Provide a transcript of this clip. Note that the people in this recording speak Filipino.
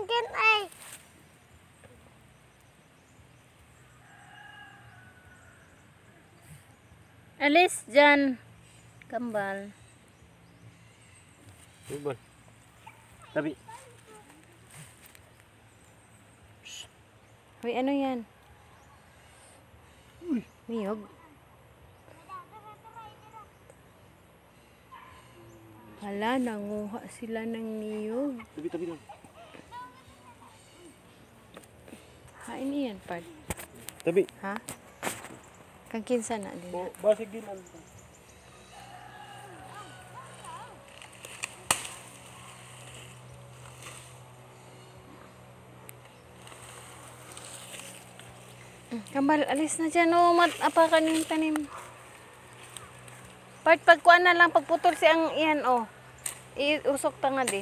Akin ay. Alis dyan. Kambal. Ibon. Tabi. Hoy, ano yan? Niyog. Hala, nanguha sila ng niyog. Tabi doon. Hain iyan, Pad. Tabi. Ha? Kang kinsa na din. Basig din. Kambal, alis na dyan. O, apakan yung tanim. Pagkuhan na lang, pagputol siyang iyan, o. Iusok tanga di.